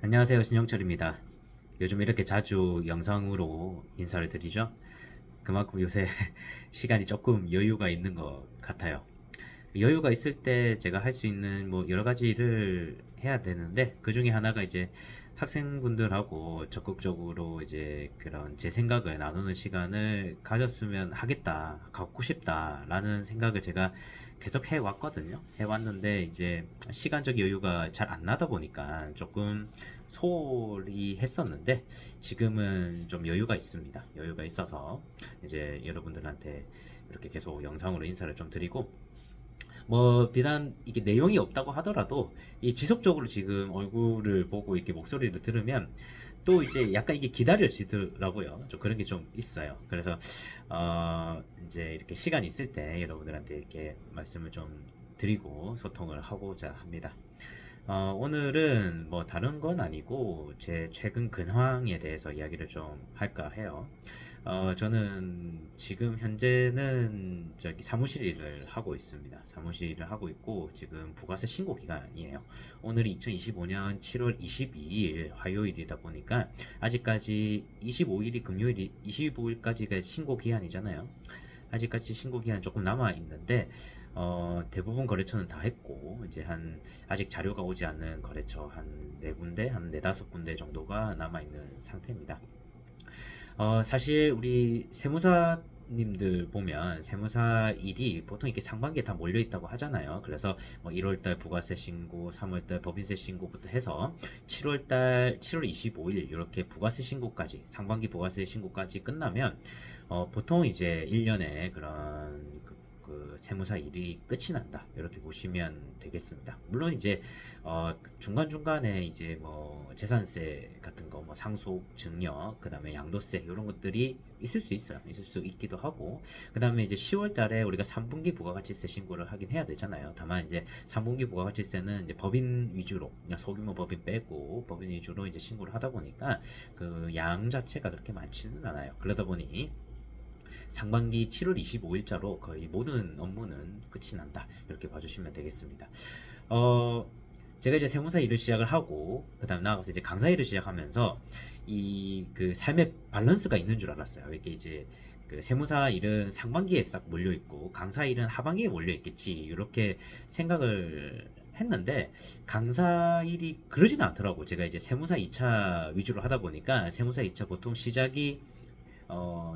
안녕하세요, 신영철입니다. 요즘 이렇게 자주 영상으로 인사를 드리죠? 그만큼 요새 시간이 조금 여유가 있는 것 같아요. 여유가 있을 때 제가 할 수 있는 뭐 여러 가지 일을 해야 되는데 그 중에 하나가 이제 학생분들하고 적극적으로 이제 그런 제 생각을 나누는 시간을 가졌으면 하겠다, 갖고 싶다라는 생각을 제가 계속 해왔거든요. 해왔는데 이제 시간적 여유가 잘 안 나다 보니까 조금 소홀히 했었는데 지금은 좀 여유가 있습니다. 여유가 있어서 이제 여러분들한테 이렇게 계속 영상으로 인사를 좀 드리고 뭐 비단 이게 내용이 없다고 하더라도 이 지속적으로 지금 얼굴을 보고 이렇게 목소리를 들으면 또 이제 약간 이게 기다려지더라고요. 좀 그런 게 좀 있어요. 그래서 이제 이렇게 시간 있을 때 여러분들한테 이렇게 말씀을 좀 드리고 소통을 하고자 합니다. 오늘은 뭐 다른 건 아니고 제 최근 근황에 대해서 이야기를 좀 할까 해요. 저는 지금 현재는 저기 사무실 일을 하고 있습니다. 사무실 일을 하고 있고 지금 부가세 신고 기간이에요. 오늘이 2025년 7월 22일 화요일이다 보니까 아직까지 25일이 금요일이 25일까지가 신고 기한이잖아요. 아직까지 신고 기한 조금 남아 있는데 대부분 거래처는 다 했고 이제 한 아직 자료가 오지 않는 거래처 한 네 군데, 한 네다섯 군데 정도가 남아 있는 상태입니다. 사실 우리 세무사님들 보면 세무사 일이 보통 이렇게 상반기에 다 몰려 있다고 하잖아요. 그래서 뭐 1월달 부가세 신고, 3월달 법인세 신고부터 해서 7월 25일 이렇게 부가세 신고까지 상반기 부가세 신고까지 끝나면 보통 이제 1년에 그런 그 세무사 일이 끝이 난다 이렇게 보시면 되겠습니다. 물론 이제 중간중간에 이제 뭐 재산세 같은 거 뭐 상속 증여 그다음에 양도세 이런 것들이 있을 수 있어요. 있을 수 있기도 하고 그다음에 이제 10월 달에 우리가 3분기 부가가치세 신고를 하긴 해야 되잖아요. 다만 이제 3분기 부가가치세는 이제 법인 위주로 그냥 소규모 법인 빼고 법인 위주로 이제 신고를 하다 보니까 그 양 자체가 그렇게 많지는 않아요. 그러다 보니 상반기 7월 25일자로 거의 모든 업무는 끝이 난다. 이렇게 봐주시면 되겠습니다. 어, 제가 이제 세무사 일을 시작을 하고, 그 다음 나아가서 이제 강사 일을 시작하면서, 이 그 삶의 밸런스가 있는 줄 알았어요. 이게 이제 그 세무사 일은 상반기에 싹 몰려있고, 강사 일은 하반기에 몰려있겠지. 이렇게 생각을 했는데, 강사 일이 그러진 않더라고. 제가 이제 세무사 2차 위주로 하다 보니까, 세무사 2차 보통 시작이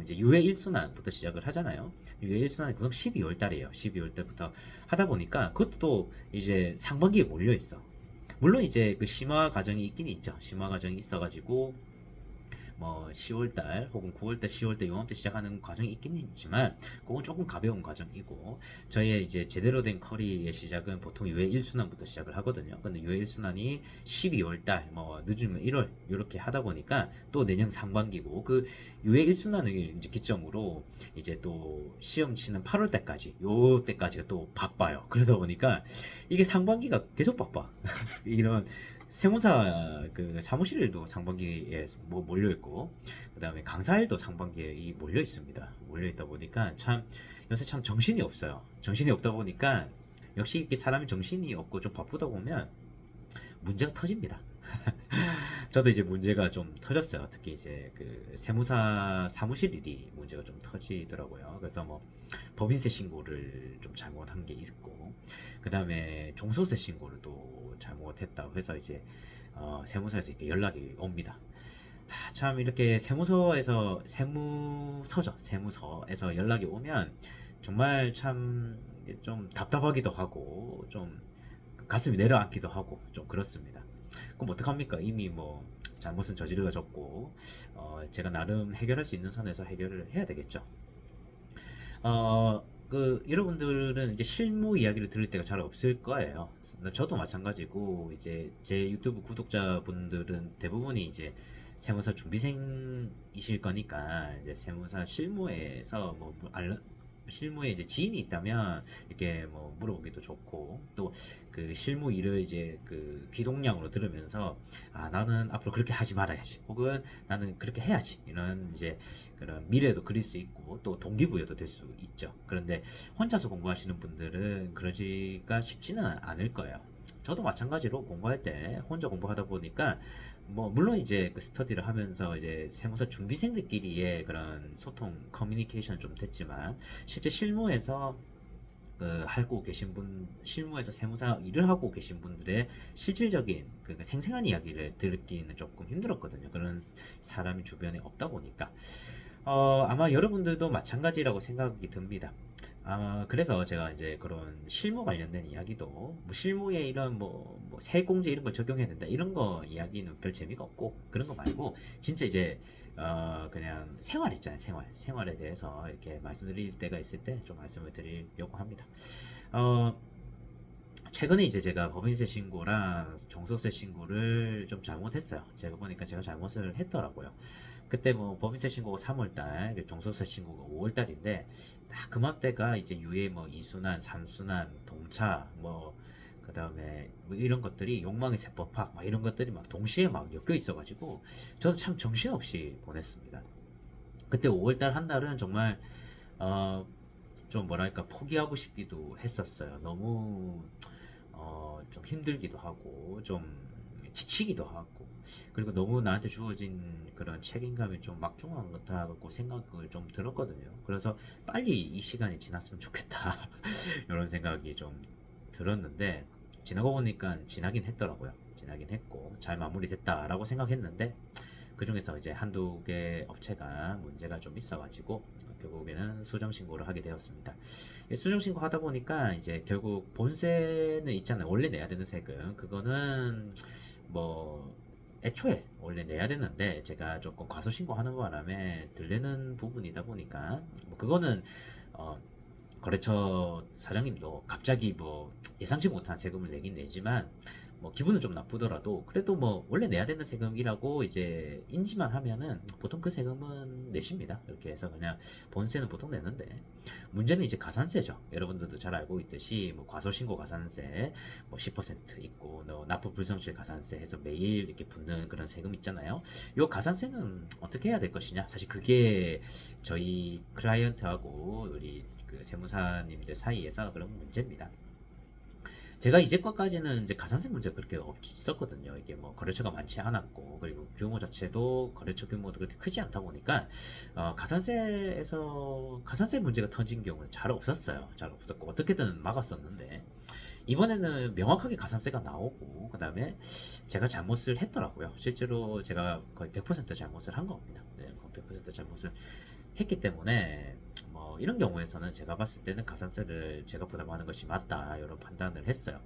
이제 유예 1순환부터 시작을 하잖아요. 유예 1순환이 보통 12월 달이에요. 12월 달부터 하다 보니까 그것도 또 이제 상반기에 몰려 있어. 물론 이제 그 심화 과정이 있긴 있죠. 심화 과정이 있어가지고 뭐 10월달 혹은 9월달, 10월달 요맘때 시작하는 과정이 있긴 있지만 그건 조금 가벼운 과정이고 저의 이제 제대로 된 커리의 시작은 보통 유예 1순환부터 시작을 하거든요. 근데 유예 1순환이 12월달 뭐 늦으면 1월 이렇게 하다 보니까 또 내년 상반기고 그 유예 1순환을 이제 기점으로 이제 또 시험 치는 8월달까지 요 때까지가 또 바빠요. 그러다 보니까 이게 상반기가 계속 바빠. 이런 세무사 그 사무실 일도 상반기에 뭐 몰려 있고 그다음에 강사 일도 상반기에 몰려 있습니다. 몰려 있다 보니까 참 요새 참 정신이 없어요. 정신이 없다 보니까 역시 이렇게 사람이 정신이 없고 좀 바쁘다 보면 문제가 터집니다. 저도 이제 문제가 좀 터졌어요. 특히 이제 그 세무사 사무실 일이 문제가 좀 터지더라고요. 그래서 뭐 법인세 신고를 좀 잘못한 게 있고, 그 다음에 종소세 신고를 또 잘못했다고 해서 이제 세무서에서 이렇게 연락이 옵니다. 참 이렇게 세무서에서 연락이 오면 정말 참 좀 답답하기도 하고 좀 가슴이 내려앉기도 하고 좀 그렇습니다. 그럼 어떡합니까? 이미 뭐 잘못은 저질러졌고 제가 나름 해결할 수 있는 선에서 해결을 해야 되겠죠. 여러분들은 이제 실무 이야기를 들을 때가 잘 없을 거예요. 저도 마찬가지고, 이제 제 유튜브 구독자분들은 대부분이 이제 세무사 준비생이실 거니까, 이제 세무사 실무에서 실무에 이제 지인이 있다면 이렇게 뭐 물어보기도 좋고 또 그 실무 일을 이제 그 귀동량으로 들으면서 아 나는 앞으로 그렇게 하지 말아야지 혹은 나는 그렇게 해야지 이런 이제 그런 미래도 그릴 수 있고 또 동기부여도 될 수 있죠. 그런데 혼자서 공부하시는 분들은 그러지가 쉽지는 않을 거예요. 저도 마찬가지로 공부할 때 혼자 공부하다 보니까 뭐 물론 이제 그 스터디를 하면서 이제 세무사 준비생들끼리의 그런 소통 커뮤니케이션 좀 됐지만 실제 실무에서 그 하고 계신 분, 실무에서 세무사 일을 하고 계신 분들의 실질적인 그 생생한 이야기를 듣기는 조금 힘들었거든요. 그런 사람이 주변에 없다 보니까 아마 여러분들도 마찬가지라고 생각이 듭니다. 그래서 제가 이제 그런 실무 관련된 이야기도, 뭐 실무에 이런 뭐 세공제 이런 걸 적용해야 된다, 이런 거 이야기는 별 재미가 없고, 그런 거 말고, 진짜 이제, 그냥 생활 있잖아요, 생활에 대해서 이렇게 말씀드릴 때가 있을 때 좀 말씀을 드리려고 합니다. 어, 최근에 이제 제가 법인세 신고랑 종소세 신고를 좀 잘못했어요. 제가 보니까 제가 잘못을 했더라고요. 그때 뭐 법인세 신고가 3월달, 종소세 신고가 5월달인데 딱 그맘때가 이제 유예 뭐 이순환, 삼순환, 동차 뭐 그다음에 뭐 이런 것들이 욕망의 세법학 막 이런 것들이 막 동시에 막 엮여 있어가지고 저도 참 정신없이 보냈습니다. 그때 5월달 한 달은 정말 어, 좀 뭐랄까 포기하고 싶기도 했었어요. 너무 좀 힘들기도 하고 좀 지치기도 하고 그리고 너무 나한테 주어진 그런 책임감이 좀 막중한 것 같다고 생각을 좀 들었거든요. 그래서 빨리 이 시간이 지났으면 좋겠다 이런 생각이 좀 들었는데 지나고 보니까 지나긴 했더라고요. 지나긴 했고 잘 마무리됐다라고 생각했는데 그 중에서 이제 한두 개 업체가 문제가 좀 있어가지고 결국에는 수정 신고를 하게 되었습니다. 수정 신고 하다 보니까 이제 결국 본세는 있잖아요. 원래 내야 되는 세금. 그거는 뭐 애초에 원래 내야 되는데 제가 조금 과소 신고하는 바람에 들리는 부분이다 보니까 뭐 그거는 어 거래처 사장님도 갑자기 뭐 예상치 못한 세금을 내긴 내지만 뭐 기분은 좀 나쁘더라도 그래도 뭐 원래 내야 되는 세금이라고 이제 인지만 하면은 보통 그 세금은 내십니다. 이렇게 해서 그냥 본세는 보통 내는데 문제는 이제 가산세죠. 여러분들도 잘 알고 있듯이 뭐 과소신고 가산세 뭐 10% 있고 납부 불성실 가산세 해서 매일 이렇게 붙는 그런 세금 있잖아요. 요 가산세는 어떻게 해야 될 것이냐? 사실 그게 저희 클라이언트하고 우리 그 세무사님들 사이에서 그런 문제입니다. 제가 이제껏까지는 이제 가산세 문제가 그렇게 없었거든요. 이게 뭐 거래처가 많지 않았고, 그리고 규모 자체도 거래처 규모도 그렇게 크지 않다 보니까, 가산세에서, 가산세 문제가 터진 경우는 잘 없었어요. 잘 없었고, 어떻게든 막았었는데, 이번에는 명확하게 가산세가 나오고, 그 다음에 제가 잘못을 했더라고요. 실제로 제가 거의 100% 잘못을 한 겁니다. 네, 거의 100% 잘못을 했기 때문에 뭐 이런 경우에서는 제가 봤을 때는 가산세를 제가 부담하는 것이 맞다 이런 판단을 했어요.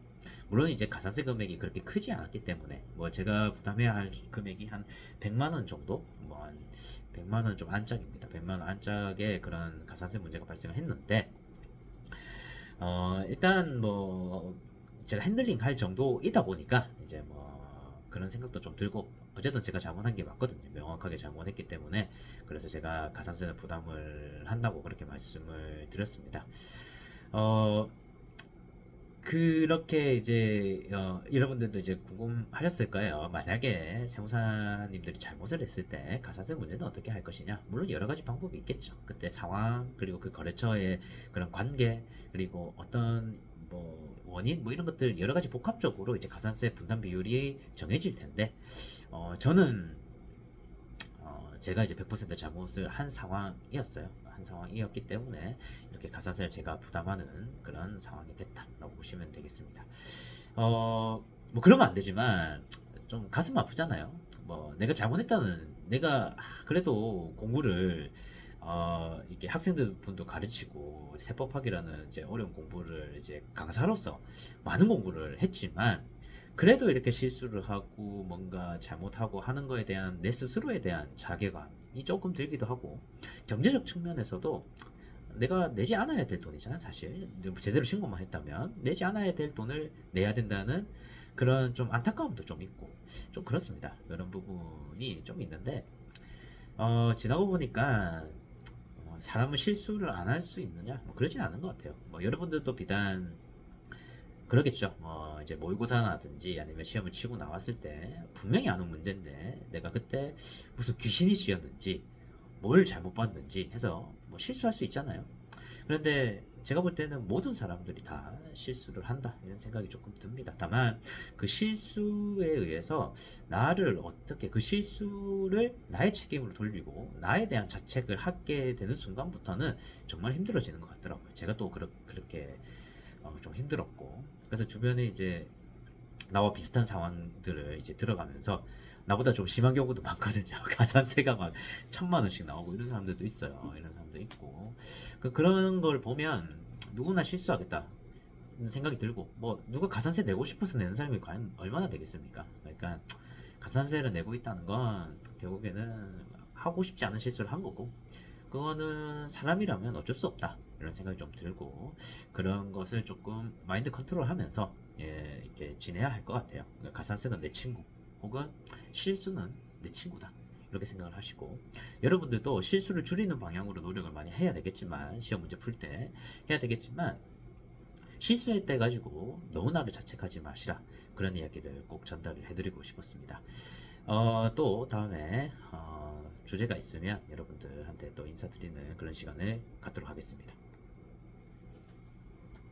물론 이제 가산세 금액이 그렇게 크지 않았기 때문에 뭐 제가 부담해야 할 금액이 한 100만 원 정도 뭐 한 100만 원 좀 안짝입니다. 100만 원 안짝의 그런 가산세 문제가 발생을 했는데 일단 뭐 제가 핸들링 할 정도이다 보니까 이제 뭐 그런 생각도 좀 들고 어쨌든 제가 잘못한 게 맞거든요. 명확하게 잘못했기 때문에 그래서 제가 가산세는 부담을 한다고 그렇게 말씀을 드렸습니다. 어, 그렇게 이제 여러분들도 이제 궁금하셨을 거예요. 만약에 세무사님들이 잘못을 했을 때 가산세 문제는 어떻게 할 것이냐? 물론 여러 가지 방법이 있겠죠. 그때 상황 그리고 그 거래처의 그런 관계 그리고 어떤 뭐 원인 뭐 이런 것들 여러 가지 복합적으로 이제 가산세 분담 비율이 정해질 텐데 저는 제가 이제 100% 잘못을 한 상황이었어요. 한 상황이었기 때문에 이렇게 가산세를 제가 부담하는 그런 상황이 됐다라고 보시면 되겠습니다. 뭐 그러면 안 되지만 좀 가슴 아프잖아요. 뭐 내가 잘못했다는 내가 그래도 공부를 이게 학생들 분도 가르치고 세법학이라는 이제 어려운 공부를 이제 강사로서 많은 공부를 했지만 그래도 이렇게 실수를 하고 뭔가 잘못하고 하는 거에 대한 내 스스로에 대한 자괴감이 조금 들기도 하고 경제적 측면에서도 내가 내지 않아야 될 돈이잖아 사실 제대로 신고만 했다면 내지 않아야 될 돈을 내야 된다는 그런 좀 안타까움도 좀 있고 좀 그렇습니다. 그런 부분이 좀 있는데 지나고 보니까 사람은 실수를 안 할 수 있느냐 뭐 그러진 않은 것 같아요. 뭐 여러분들도 비단 그러겠죠. 이제 모의고사라든지 아니면 시험을 치고 나왔을 때 분명히 아는 문제인데 내가 그때 무슨 귀신이 씌었는지 뭘 잘못 봤는지 해서 뭐 실수할 수 있잖아요. 그런데 제가 볼 때는 모든 사람들이 다 실수를 한다 이런 생각이 조금 듭니다. 다만 그 실수에 의해서 나를 어떻게 그 실수를 나의 책임으로 돌리고 나에 대한 자책을 하게 되는 순간부터는 정말 힘들어지는 것 같더라고요. 제가 또 그렇게 좀 힘들었고, 그래서 주변에 이제 나와 비슷한 상황들을 이제 들어가면서 나보다 좀 심한 경우도 많거든요. 가산세가 막 1,000만 원씩 나오고 이런 사람들도 있어요. 이런 사람도 있고. 그런 걸 보면 누구나 실수하겠다 생각이 들고, 뭐 누가 가산세 내고 싶어서 내는 사람이 과연 얼마나 되겠습니까? 그러니까 가산세를 내고 있다는 건 결국에는 하고 싶지 않은 실수를 한 거고, 그거는 사람이라면 어쩔 수 없다 이런 생각이 좀 들고, 그런 것을 조금 마인드 컨트롤 하면서 이렇게 지내야 할 것 같아요. 그러니까 가산세는 내 친구, 혹은 실수는 내 친구다 이렇게 생각을 하시고, 여러분들도 실수를 줄이는 방향으로 노력을 많이 해야 되겠지만, 시험 문제 풀 때 해야 되겠지만, 실수할 때 가지고 너무 나를 자책하지 마시라, 그런 이야기를 꼭 전달을 해드리고 싶었습니다. 또 다음에 주제가 있으면 여러분들한테 또 인사드리는 그런 시간을 갖도록 하겠습니다.